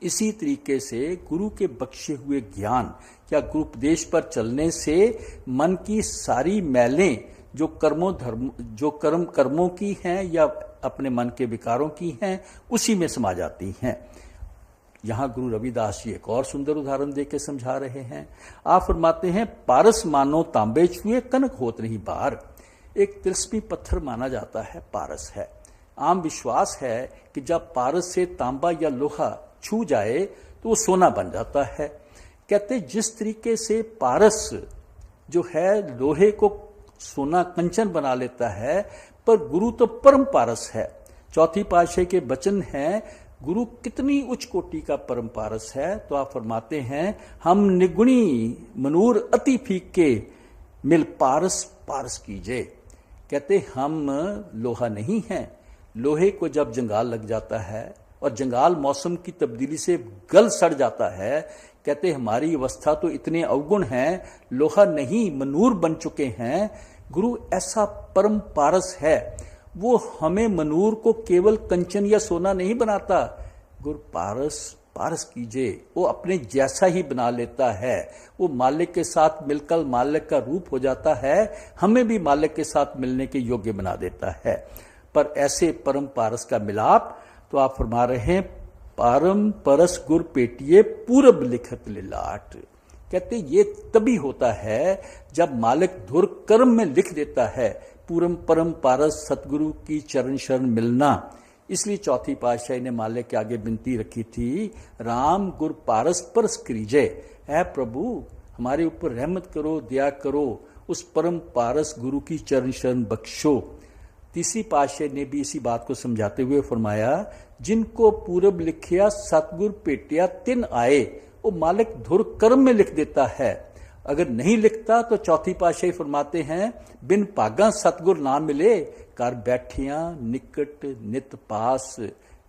इसी तरीके से गुरु के बख्शे हुए ज्ञान या गुरुपदेश पर चलने से मन की सारी मैलें जो कर्मों की हैं या अपने मन के विकारों की हैं, उसी में समा जाती हैं। यहां गुरु रविदास जी एक और सुंदर उदाहरण देके समझा रहे हैं। आप फरमाते हैं, पारस मानो तांबे छुए कनक होत नहीं बार। एक तिलस्मी पत्थर माना जाता है, पारस है। आम विश्वास है कि जब पारस से तांबा या लोहा छू जाए तो वो सोना बन जाता है। कहते जिस तरीके से पारस जो है लोहे को सोना कंचन बना लेता है, पर गुरु तो परम पारस है। चौथी पातशाही के वचन हैं, गुरु कितनी उच्च कोटि का परम पारस है। तो आप फरमाते हैं, हम निगुणी मनूर अति फीके मिल पारस पारस कीजे। कहते हम लोहा नहीं हैं। लोहे को जब जंगाल लग जाता है और जंगाल मौसम की तब्दीली से गल सड़ जाता है, कहते हमारी अवस्था तो इतने अवगुण हैं, लोहा नहीं मनूर बन चुके हैं। गुरु ऐसा परम पारस है, वो हमें मनूर को केवल कंचन या सोना नहीं बनाता, गुरु पारस कीजिए, वो अपने जैसा ही बना लेता है। वो मालिक के साथ मिलकर मालिक का रूप हो जाता है, हमें भी मालिक के साथ मिलने के योग्य बना देता है। पर ऐसे परम पारस का मिलाप तो आप फरमा रहे हैं, परम परस गुर पेटिए पूरब लिखत लिलाट। कहते ये तभी होता है जब मालिक धुर कर्म में लिख देता है पूरम परम पारस सतगुरु की चरण शरण मिलना। इसलिए चौथी पातशाही ने मालिक के आगे विनती रखी थी, राम गुर पारस परस करीजे। ऐ प्रभु हमारे ऊपर रहमत करो, दया करो, उस परम पारस गुरु की चरण शरण बख्शो। तीसरी पातशाही ने भी इसी बात को समझाते हुए फरमाया, जिनको पूरब लिखिया सतगुर पेटिया तिन आए, वो मालिक धुर कर्म में लिख देता है। अगर नहीं लिखता तो चौथी पातशाही फरमाते हैं, बिन भागा सतगुर ना मिले, कर बैठिया निकट नित पास।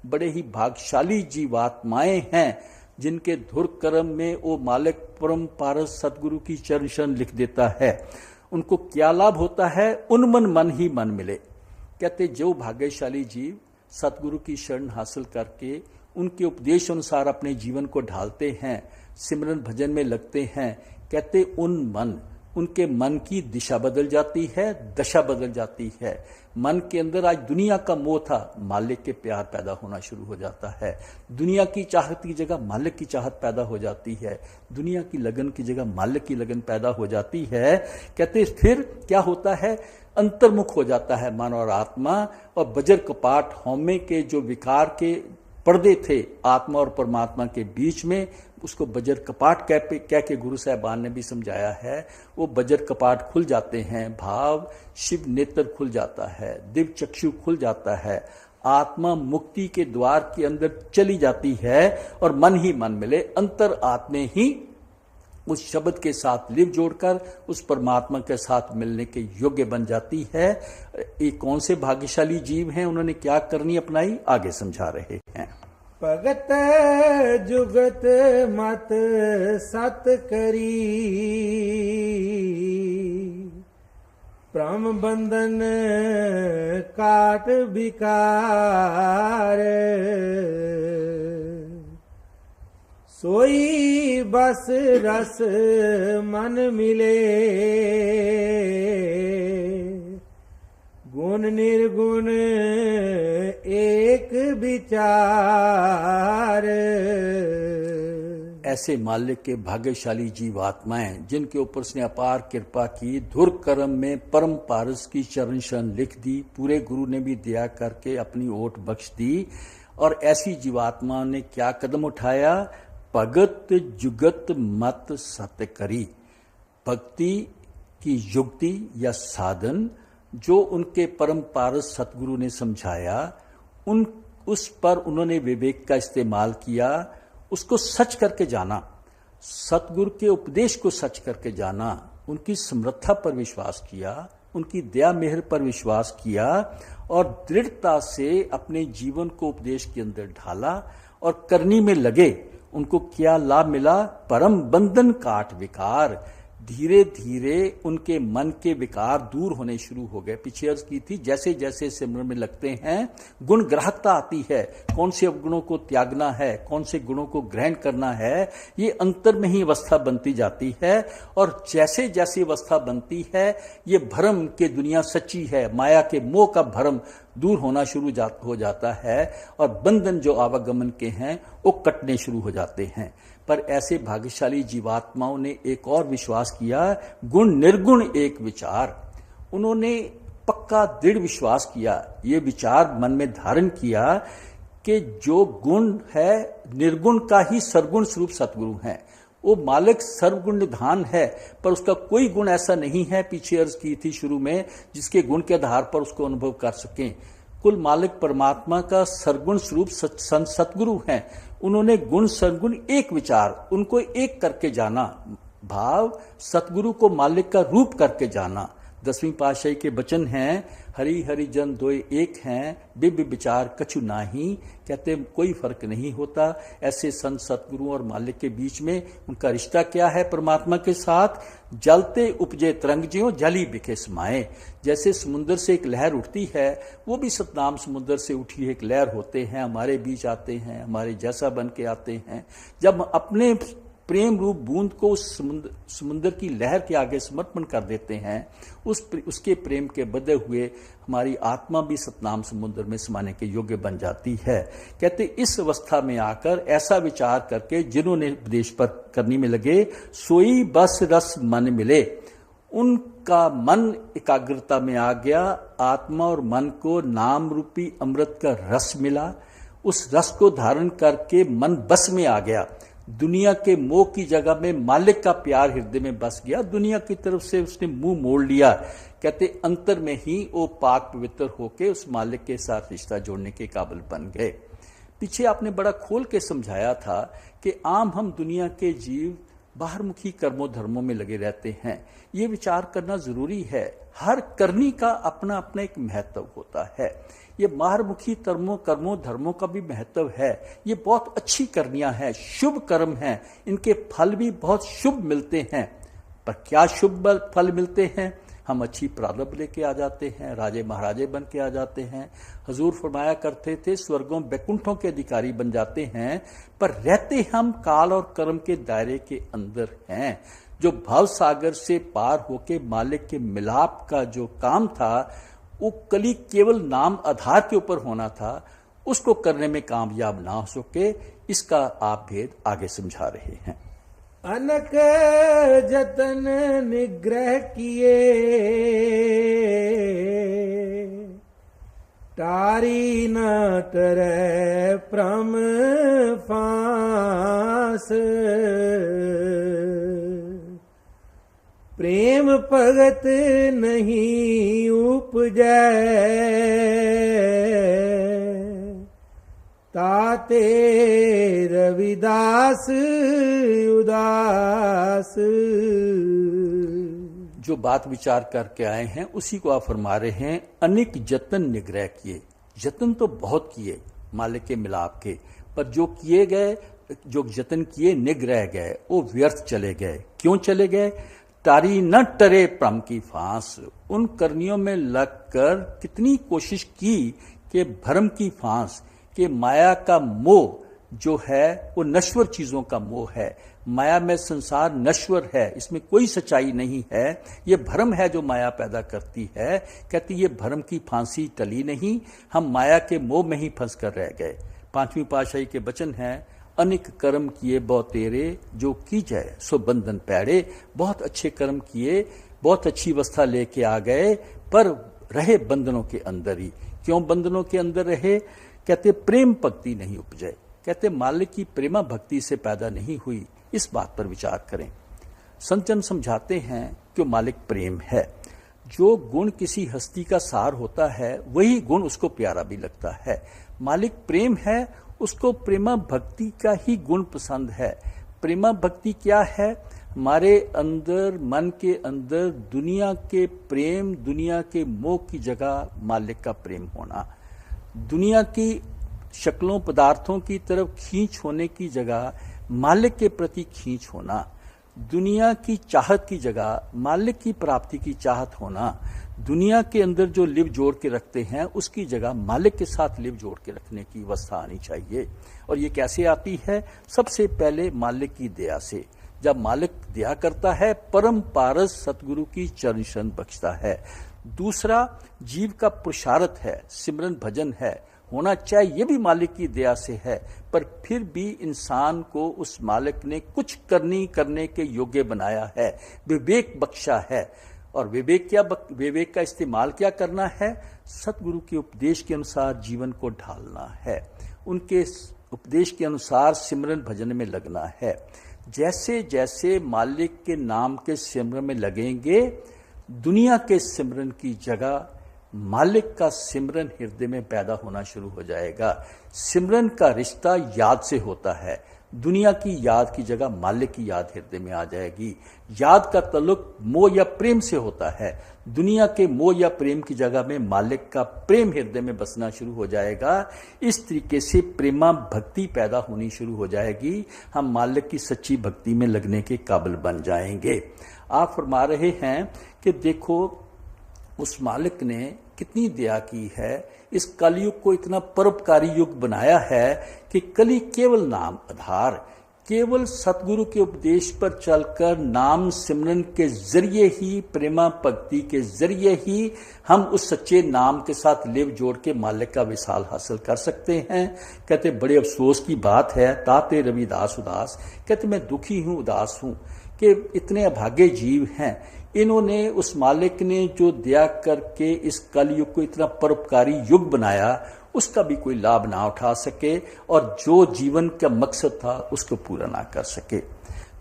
बड़े ही भागशाली जीवात्माएं हैं जिनके धुर कर्म में वो मालिक परम पारस सतगुरु की चरण शरण लिख देता है। उनको क्या लाभ होता है? उन्मन मन ही मन मिले। कहते जो भाग्यशाली जीव सतगुरु की शरण हासिल करके उनके उपदेश अनुसार अपने जीवन को ढालते हैं, सिमरन भजन में लगते हैं, कहते उनके मन की दिशा बदल जाती है, दशा बदल जाती है। मन के अंदर आज दुनिया का मोह था, मालिक के प्यार पैदा होना शुरू हो जाता है। दुनिया की चाहत की जगह मालिक की चाहत पैदा हो जाती है। दुनिया की लगन की जगह मालिक की लगन पैदा हो जाती है। कहते फिर क्या होता है? अंतर्मुख हो जाता है मन और आत्मा, और बजर कपाट हौमे के जो विकार के पर्दे थे आत्मा और परमात्मा के बीच में, उसको बजर कपाट कह के गुरु साहबान ने भी समझाया है। वो बजर कपाट खुल जाते हैं, भाव शिव नेत्र खुल जाता है, दिव्य चक्षु खुल जाता है, आत्मा मुक्ति के द्वार के अंदर चली जाती है और मन ही मन मिले, अंतर आत्मे ही उस शब्द के साथ लिव जोड़कर उस परमात्मा के साथ मिलने के योग्य बन जाती है। ये कौन से भाग्यशाली जीव हैं, उन्होंने क्या करनी अपनाई, आगे समझा रहे हैं। भगत जुगत मत सत करी, प्रम बंधन काट विकार, सोई बस रस मन मिले, गुण निर्गुण एक विचार। ऐसे मालिक के भाग्यशाली जीवात्माएं जिनके ऊपर उसने अपार कृपा की, धुर कर्म में परम पारस की चरण शरण लिख दी, पूरे गुरु ने भी दया करके अपनी ओट बख्श दी। और ऐसी जीवात्मा ने क्या कदम उठाया? भगत जुगत मत सत्य करी। भक्ति की युक्ति या साधन जो उनके परम पारस सतगुरु ने समझाया, उस पर उन्होंने विवेक का इस्तेमाल किया, उसको सच करके जाना, सतगुरु के उपदेश को सच करके जाना, उनकी समर्था पर विश्वास किया, उनकी दया मेहर पर विश्वास किया और दृढ़ता से अपने जीवन को उपदेश के अंदर ढाला और करनी में लगे। उनको क्या लाभ मिला? परम बंधन काट विकार। धीरे धीरे उनके मन के विकार दूर होने शुरू हो गए। पीछे अर्ज की थी, जैसे जैसे सिमरन में लगते हैं गुण ग्राहकता आती है, कौन से अवगुणों को त्यागना है, कौन से गुणों को ग्रहण करना है, ये अंतर में ही अवस्था बनती जाती है। और जैसे जैसे अवस्था बनती है, ये भ्रम के दुनिया सच्ची है, माया के मोह का भ्रम दूर होना शुरू हो जाता है और बंधन जो आवागमन के हैं वो कटने शुरू हो जाते हैं। पर ऐसे भाग्यशाली जीवात्माओं ने एक और विश्वास किया, गुण निर्गुण एक विचार। उन्होंने पक्का दृढ़ विश्वास किया, ये विचार मन में धारण किया कि जो गुण है निर्गुण का ही सर्वगुण स्वरूप सतगुरु हैं। वो मालिक सर्वगुण निधान है, पर उसका कोई गुण ऐसा नहीं है, पीछे अर्ज की थी शुरू में, जिसके गुण के आधार पर उसको अनुभव कर सकें। कुल मालिक परमात्मा का सर्वगुण स्वरूप सतगुरु हैं। उन्होंने गुण सर्वगुण एक विचार, उनको एक करके जाना, भाव सतगुरु को मालिक का रूप करके जाना। 10वीं पातशाही के वचन हैं, हरि हरि जन दोय एक हैं, बिब विचार कछु नाही। कहते कोई फर्क नहीं होता। ऐसे संत सतगुरु और मालिक के बीच में उनका रिश्ता क्या है परमात्मा के साथ? जलते उपजे तरंग ज्यों जली बिखे समाए। जैसे समुद्र से एक लहर उठती है, वो भी सतनाम समुद्र से उठी एक लहर होते हैं, हमारे बीच आते हैं, हमारे जैसा बन के आते हैं। जब अपने प्रेम रूप बूंद को उस समुद्र की लहर के आगे समर्पण कर देते हैं, उसके प्रेम के बदे हुए हमारी आत्मा भी सतनाम समुद्र में समाने के योग्य बन जाती है। कहते इस अवस्था में आकर ऐसा विचार करके जिन्होंने उपदेश पर करने में लगे, सोई बस रस मन मिले। उनका मन एकाग्रता में आ गया, आत्मा और मन को नाम रूपी अमृत का रस मिला। उस रस को धारण करके मन बस में आ गया। दुनिया के मोह की जगह में मालिक का प्यार हृदय में बस गया। दुनिया की तरफ से उसने मुंह मोड़ लिया। कहते अंतर में ही वो पाक पवित्र होके उस मालिक के साथ रिश्ता जोड़ने के काबिल बन गए। पीछे आपने बड़ा खोल के समझाया था कि आम हम दुनिया के जीव बाहरमुखी कर्मों धर्मों में लगे रहते हैं। ये विचार करना जरूरी है, हर करनी का अपना अपना एक महत्व होता है। ये बाहरमुखी कर्मों धर्मों का भी महत्व है। ये बहुत अच्छी करनियां हैं, शुभ कर्म हैं, इनके फल भी बहुत शुभ मिलते हैं। पर क्या शुभ फल मिलते हैं? हम अच्छी प्रारब्ध लेके आ जाते हैं, राजे महाराजे बन के आ जाते हैं। हजूर फरमाया करते थे स्वर्गों बैकुंठों के अधिकारी बन जाते हैं, पर रहते हम काल और कर्म के दायरे के अंदर हैं। जो भव सागर से पार होके मालिक के मिलाप का जो काम था वो कली केवल नाम आधार के ऊपर होना था, उसको करने में कामयाब ना हो सके। इसका आप भेद आगे समझा रहे हैं। अनक जतन निग्रह किए, टारी न टरै प्रम फांस। प्रेम भगत नहीं उपजै, ताते रविदास उदास। जो बात विचार करके आए हैं उसी को आप फरमा रहे हैं। अनेक जतन निग्रह किए, जतन तो बहुत किए मालिक के मिलाप के, पर जो किए गए, जो जतन किए निग्रह गए, वो व्यर्थ चले गए। क्यों चले गए? तारी न टरे प्रम की फांस। उन करनियों में लगकर कितनी कोशिश की कि भ्रम की फांस, कि माया का मोह जो है वो नश्वर चीजों का मोह है। माया में संसार नश्वर है, इसमें कोई सच्चाई नहीं है। ये भ्रम है जो माया पैदा करती है। कहती ये भ्रम की फांसी टली नहीं, हम माया के मोह में ही फंस कर रह गए। 5वीं पातशाही के वचन हैं, अनेक कर्म किए बहुत तेरे, जो की जाए सो बंधन पैड़े। बहुत अच्छे कर्म किए, बहुत अच्छी अवस्था लेके आ गए, पर रहे बंधनों के अंदर ही। क्यों बंधनों के अंदर रहे? कहते प्रेम भक्ति नहीं उपजे। कहते मालिक की प्रेमा भक्ति से पैदा नहीं हुई। इस बात पर विचार करें। संतजन समझाते हैं कि मालिक प्रेम है। जो गुण किसी हस्ती का सार होता है वही गुण उसको प्यारा भी लगता है। मालिक प्रेम है, उसको प्रेमा भक्ति का ही गुण पसंद है। प्रेमा भक्ति क्या है? हमारे अंदर, मन के अंदर दुनिया के प्रेम, दुनिया के मोह की जगह मालिक का प्रेम होना। दुनिया की शक्लों पदार्थों की तरफ खींच होने की जगह मालिक के प्रति खींच होना। दुनिया की चाहत की जगह मालिक की प्राप्ति की चाहत होना। दुनिया के अंदर जो लिव जोड़ के रखते हैं उसकी जगह मालिक के साथ लिव जोड़ के रखने की अवस्था आनी चाहिए। और ये कैसे आती है? सबसे पहले मालिक की दया से। जब मालिक दया करता है, परम पारस सतगुरु की चरण शरण बख्शता है। दूसरा, जीव का पुरुषार्थ है, सिमरन भजन है, होना चाहिए, ये भी मालिक की दया से है। पर फिर भी इंसान को उस मालिक ने कुछ करने के योग्य बनाया है, विवेक बख्शा है। और विवेक का इस्तेमाल क्या करना है? सतगुरु के उपदेश के अनुसार जीवन को ढालना है, उनके उपदेश के अनुसार सिमरन भजन में लगना है। जैसे जैसे मालिक के नाम के सिमरन में लगेंगे, दुनिया के सिमरन की जगह मालिक का सिमरन हृदय में पैदा होना शुरू हो जाएगा। सिमरन का रिश्ता याद से होता है। दुनिया की याद की जगह मालिक की याद हृदय में आ जाएगी। याद का ताल्लुक मोह या प्रेम से होता है। दुनिया के मोह या प्रेम की जगह में मालिक का प्रेम हृदय में बसना शुरू हो जाएगा। इस तरीके से प्रेमा भक्ति पैदा होनी शुरू हो जाएगी। हम मालिक की सच्ची भक्ति में लगने के काबिल बन जाएंगे। आप फरमा रहे हैं कि देखो उस मालिक ने कितनी दया की है, इस कलयुग को इतना परोपकारी युग बनाया है कि कली केवल नाम आधार, केवल सतगुरु के उपदेश पर चलकर नाम सिमरन के जरिए ही, प्रेमा भक्ति के जरिए ही हम उस सच्चे नाम के साथ लिव जोड़ के मालिक का विशाल हासिल कर सकते हैं। कहते बड़े अफसोस की बात है, ताते रविदास उदास। कहते मैं दुखी हूं, उदास हूं कि इतने अभागे जीव हैं, इन्होंने उस मालिक ने जो दया करके इस कलयुग को इतना परोपकारी युग बनाया उसका भी कोई लाभ ना उठा सके और जो जीवन का मकसद था उसको पूरा ना कर सके।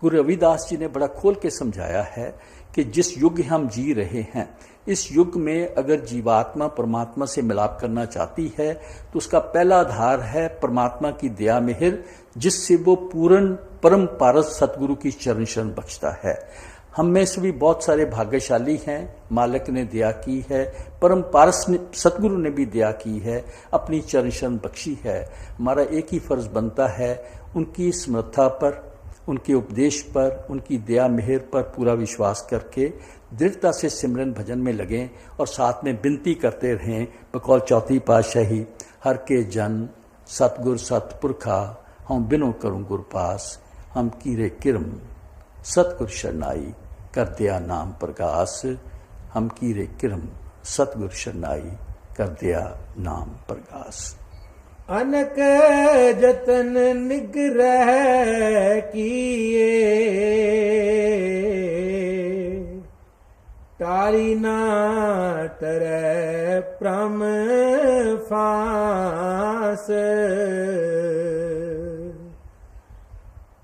गुरु रविदास जी ने बड़ा खोल के समझाया है कि जिस युग हम जी रहे हैं, इस युग में अगर जीवात्मा परमात्मा से मिलाप करना चाहती है तो उसका पहला आधार है परमात्मा की दया मिहिर, जिससे वो पूर्ण परम पारस सतगुरु की चरण शरण बख्शता है। हम में से भी बहुत सारे भाग्यशाली हैं, मालिक ने दया की है, परम पारस ने सतगुरु ने भी दया की है, अपनी चरण शरण बख्शी है। हमारा एक ही फर्ज बनता है उनकी समर्था पर, उनके उपदेश पर, उनकी दया मेहर पर पूरा विश्वास करके दृढ़ता से सिमरन भजन में लगें और साथ में विनती करते रहें बकौल चौथी पातशाही, हर के जन सतगुर सतपुरखा हम बिनो करूं गुर पास, हम कीरे किरम सतगुर शरणाई कर दिया नाम प्रकाश, हम कीरे किरम सतगुर शरणाई कर दिया नाम प्रकाश। अनक जतन निग्रह किए, टारी ना तरह प्रम फास,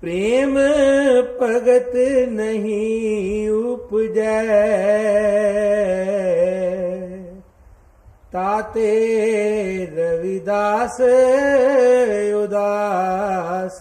प्रेम भगत नहीं उपजै, ताते रविदास उदास।